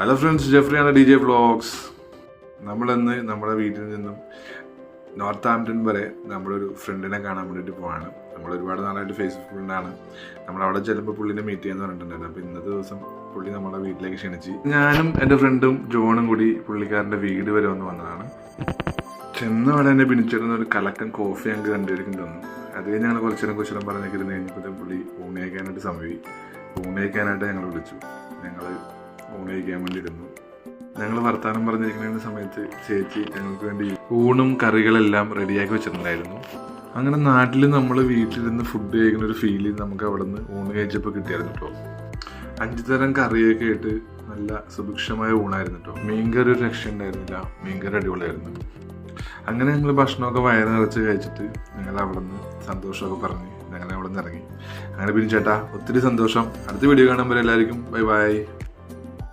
Hello friends, ജെഫ്രിയാണ് DJ vlogs. നമ്മളിന്ന് നമ്മുടെ വീട്ടിൽ നിന്നും നോർത്ത് ആംപ്ടൺ വരെ നമ്മുടെ ഒരു ഫ്രണ്ടിനെ കാണാൻ വേണ്ടിയിട്ട് പോവാണ്. നമ്മൾ ഒരുപാട് നാളായിട്ട് ഫേസ്ബുക്ക് ഫ്രണ്ടാണ്. നമ്മളവിടെ ചെല്ലുമ്പോൾ പുള്ളിനെ മീറ്റ് ചെയ്യാന്ന് പറഞ്ഞിട്ടുണ്ടായിരുന്നു. അപ്പോൾ ഇന്നത്തെ ദിവസം പുള്ളി നമ്മളെ വീട്ടിലേക്ക് ക്ഷണിച്ച് ഞാനും എൻ്റെ ഫ്രണ്ടും ജോണും കൂടി പുള്ളിക്കാരൻ്റെ വീട് വരെ വന്നതാണ്. ചെന്നവിടെ എന്നെ പിടിച്ചിരുന്ന ഒരു കലക്കൻ കോഫി ഞങ്ങൾക്ക് കണ്ടുപിടിക്കുന്നുണ്ട്. അത് കഴിഞ്ഞ് ഞങ്ങൾ കുറച്ചേരം പറഞ്ഞൊക്കെ ഇരുന്ന് കഴിഞ്ഞപ്പോഴത്തേക്കും പുള്ളി ഊണ് കഴിക്കാനായിട്ട് സമയം. ഊണ് കഴിക്കാനായിട്ട് ഞങ്ങൾ വിളിച്ചു. ഞങ്ങൾ ഊണ് കഴിക്കാൻ വേണ്ടി ഇരുന്നു. ഞങ്ങൾ വർത്താനം പറഞ്ഞിരിക്കുന്ന സമയത്ത് ചേച്ചി ഞങ്ങൾക്ക് വേണ്ടി ഊണും കറികളെല്ലാം റെഡിയാക്കി വെച്ചിട്ടുണ്ടായിരുന്നു. അങ്ങനെ നാട്ടിൽ നമ്മൾ വീട്ടിലിരുന്ന് ഫുഡ് കഴിക്കുന്ന ഒരു ഫീല് നമുക്ക് അവിടെ നിന്ന് ഊണ് കഴിച്ചപ്പോൾ കിട്ടിയായിരുന്നു കേട്ടോ. 5 തരം കറിയൊക്കെ ആയിട്ട് നല്ല സുഭിക്ഷമായ ഊണായിരുന്നു കേട്ടോ. മീൻകറി ഒരു രക്ഷ ഉണ്ടായിരുന്നില്ല. മീൻകറി അടിപൊളിയായിരുന്നു. അങ്ങനെ ഞങ്ങൾ ഭക്ഷണമൊക്കെ വയറ് നിറച്ച് കഴിച്ചിട്ട് ഞങ്ങൾ അവിടെ നിന്ന് സന്തോഷമൊക്കെ പറഞ്ഞ് ഞങ്ങൾ അവിടെ നിന്ന് ഇറങ്ങി. അങ്ങനെ പിന്നെ ചേട്ടാ ഒത്തിരി സന്തോഷം. അടുത്ത വീഡിയോ കാണുമ്പോൾ എല്ലാവർക്കും ബൈ ബൈ.